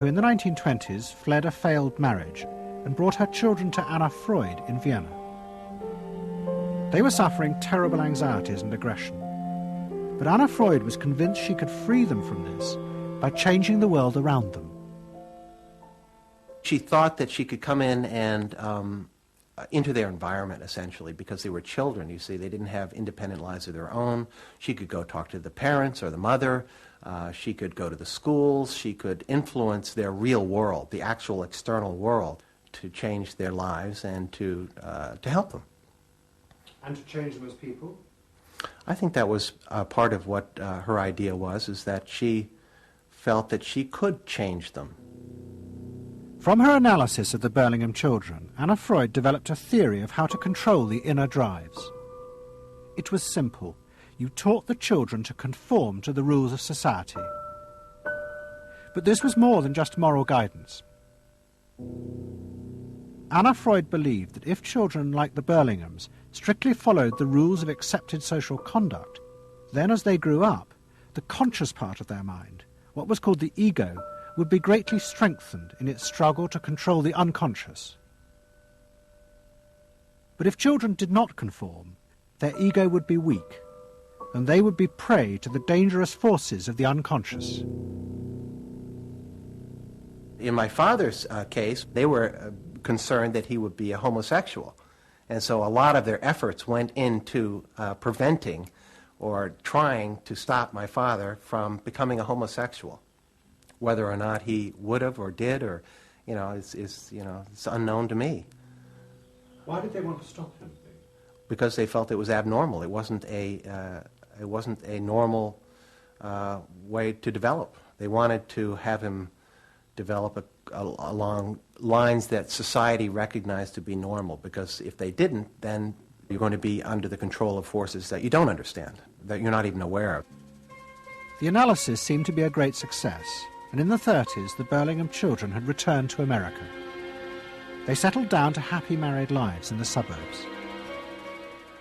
who in the 1920s fled a failed marriage and brought her children to Anna Freud in Vienna. They were suffering terrible anxieties and aggression, but Anna Freud was convinced she could free them from this by changing the world around them. She thought that she could come in and into their environment, essentially, because they were children, you see. They didn't have independent lives of their own. She could go talk to the parents or the mother. She could go to the schools. She could influence their real world, the actual external world, to change their lives and to help them. And to change them as people? I think that was part of what her idea was, is that she felt that she could change them. From her analysis of the Burlingham children, Anna Freud developed a theory of how to control the inner drives. It was simple. You taught the children to conform to the rules of society. But this was more than just moral guidance. Anna Freud believed that if children like the Burlinghams strictly followed the rules of accepted social conduct, then as they grew up, the conscious part of their mind, what was called the ego, would be greatly strengthened in its struggle to control the unconscious. But if children did not conform, their ego would be weak, and they would be prey to the dangerous forces of the unconscious. In my father's case, they were concerned that he would be a homosexual, and so a lot of their efforts went into preventing or trying to stop my father from becoming a homosexual. Whether or not he would have or did, or, it's unknown to me. Why did they want to stop him? Because they felt it was abnormal. It wasn't a normal way to develop. They wanted to have him develop along lines that society recognized to be normal. Because if they didn't, then you're going to be under the control of forces that you don't understand, that you're not even aware of. The analysis seemed to be a great success. And in the 30s, the Burlingham children had returned to America. They settled down to happy married lives in the suburbs.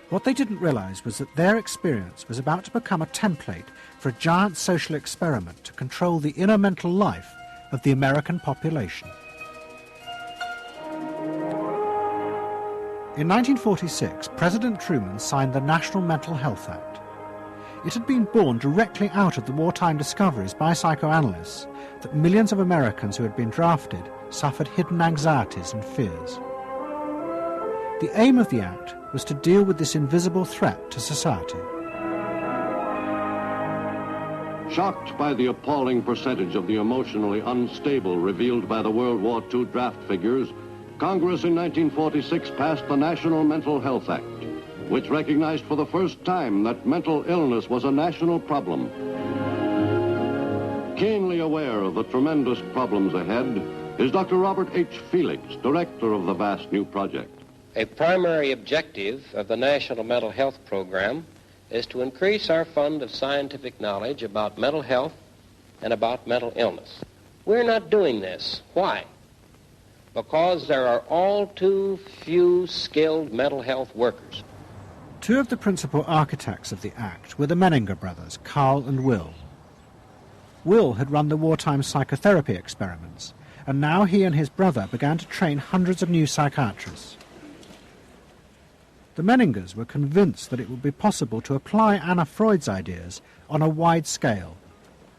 What they didn't realize was that their experience was about to become a template for a giant social experiment to control the inner mental life of the American population. In 1946, President Truman signed the National Mental Health Act. It had been born directly out of the wartime discoveries by psychoanalysts that millions of Americans who had been drafted suffered hidden anxieties and fears. The aim of the Act was to deal with this invisible threat to society. Shocked by the appalling percentage of the emotionally unstable revealed by the World War II draft figures, Congress in 1946 passed the National Mental Health Act, which recognized for the first time that mental illness was a national problem. Keenly aware of the tremendous problems ahead is Dr. Robert H. Felix, director of the vast new project. A primary objective of the National Mental Health Program is to increase our fund of scientific knowledge about mental health and about mental illness. We're not doing this. Why? Because there are all too few skilled mental health workers. Two of the principal architects of the Act were the Menninger brothers, Carl and Will. Will had run the wartime psychotherapy experiments, and now he and his brother began to train hundreds of new psychiatrists. The Menningers were convinced that it would be possible to apply Anna Freud's ideas on a wide scale,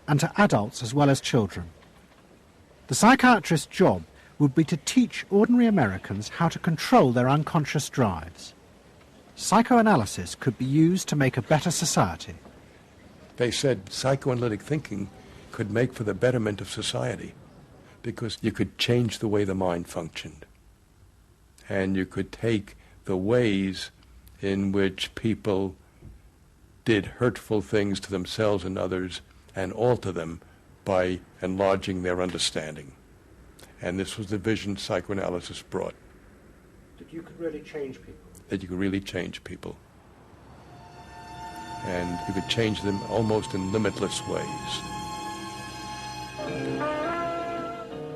and to adults as well as children. The psychiatrist's job would be to teach ordinary Americans how to control their unconscious drives. Psychoanalysis could be used to make a better society. They said psychoanalytic thinking could make for the betterment of society because you could change the way the mind functioned. And you could take the ways in which people did hurtful things to themselves and others and alter them by enlarging their understanding. And this was the vision psychoanalysis brought. That you could really change people. That you could really change people. And you could change them almost in limitless ways.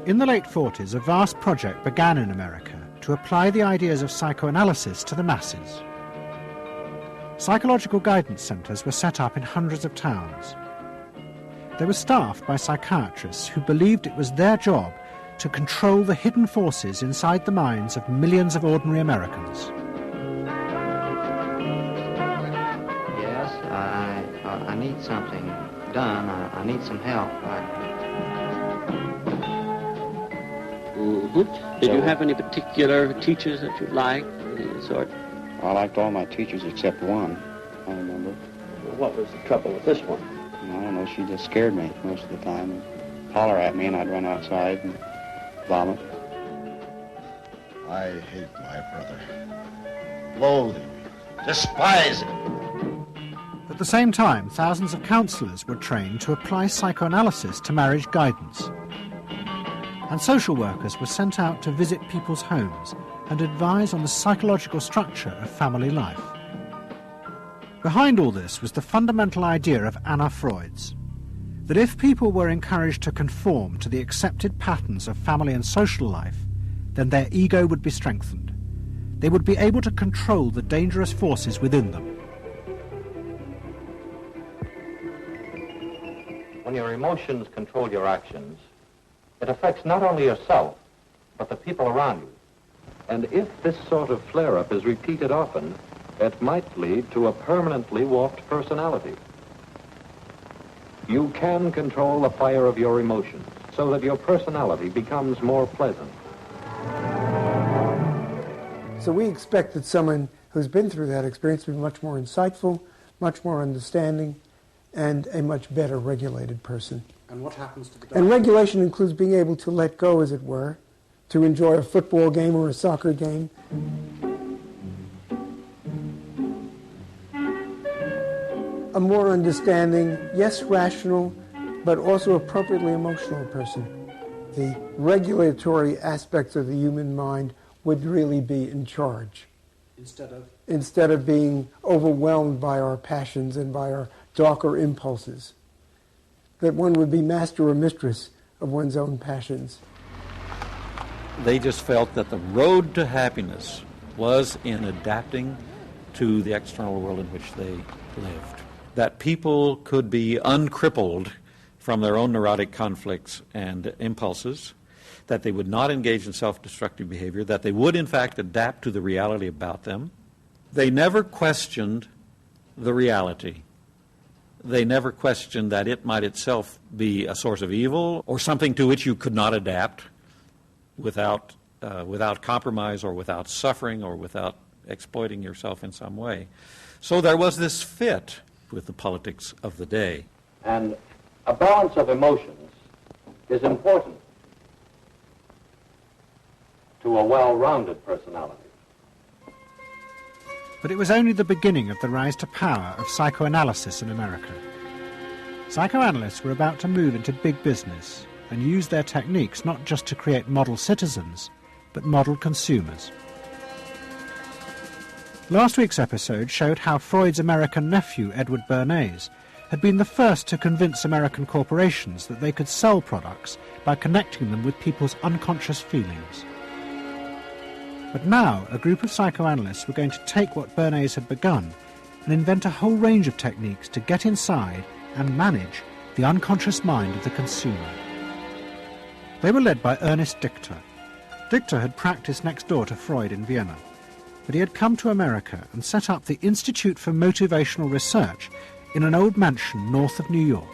In the late 40s, a vast project began in America to apply the ideas of psychoanalysis to the masses. Psychological guidance centres were set up in hundreds of towns. They were staffed by psychiatrists who believed it was their job to control the hidden forces inside the minds of millions of ordinary Americans. Yes, I need something done. I need some help. Did you have any particular teachers that you liked, any sort? I liked all my teachers except one, I remember. What was the trouble with this one? I don't know, she just scared me most of the time. Holler at me and I'd run outside and vomit. I hate my brother. Loathe him. Despise him. At the same time, thousands of counselors were trained to apply psychoanalysis to marriage guidance. And social workers were sent out to visit people's homes and advise on the psychological structure of family life. Behind all this was the fundamental idea of Anna Freud's, that if people were encouraged to conform to the accepted patterns of family and social life, then their ego would be strengthened. They would be able to control the dangerous forces within them. When your emotions control your actions, it affects not only yourself, but the people around you. And if this sort of flare-up is repeated often, it might lead to a permanently warped personality. You can control the fire of your emotions so that your personality becomes more pleasant. So we expect that someone who's been through that experience to be much more insightful, much more understanding, and a much better regulated person. And what happens to the dog? And regulation includes being able to let go, as it were, to enjoy a football game or a soccer game. A more understanding, yes, rational, but also appropriately emotional person. The regulatory aspects of the human mind would really be in charge. Instead of being overwhelmed by our passions and by our darker impulses. That one would be master or mistress of one's own passions. They just felt that the road to happiness was in adapting to the external world in which they lived. That people could be uncrippled from their own neurotic conflicts and impulses, that they would not engage in self-destructive behavior, that they would in fact adapt to the reality about them. They never questioned the reality. They never questioned that it might itself be a source of evil or something to which you could not adapt without compromise or without suffering or without exploiting yourself in some way. So there was this fit with the politics of the day. And a balance of emotions is important to a well-rounded personality. But it was only the beginning of the rise to power of psychoanalysis in America. Psychoanalysts were about to move into big business and use their techniques not just to create model citizens, but model consumers. Last week's episode showed how Freud's American nephew, Edward Bernays, had been the first to convince American corporations that they could sell products by connecting them with people's unconscious feelings. But now, a group of psychoanalysts were going to take what Bernays had begun and invent a whole range of techniques to get inside and manage the unconscious mind of the consumer. They were led by Ernest Dichter. Dichter had practiced next door to Freud in Vienna, but he had come to America and set up the Institute for Motivational Research in an old mansion north of New York.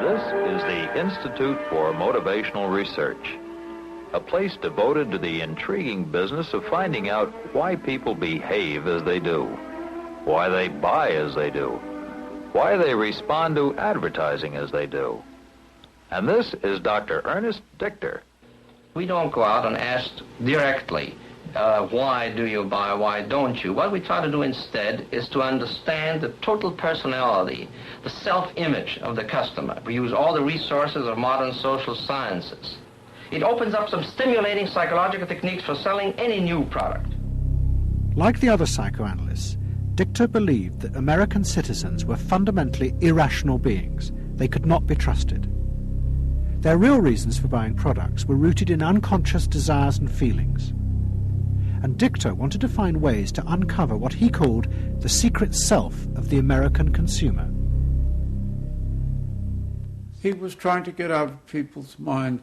This is the Institute for Motivational Research, a place devoted to the intriguing business of finding out why people behave as they do, why they buy as they do, why they respond to advertising as they do. And this is Dr. Ernest Dichter. We don't go out and ask directly, why do you buy, why don't you? What we try to do instead is to understand the total personality, the self-image of the customer. We use all the resources of modern social sciences. It opens up some stimulating psychological techniques for selling any new product. Like the other psychoanalysts, Dichter believed that American citizens were fundamentally irrational beings. They could not be trusted. Their real reasons for buying products were rooted in unconscious desires and feelings. And Dichter wanted to find ways to uncover what he called the secret self of the American consumer. He was trying to get out of people's mind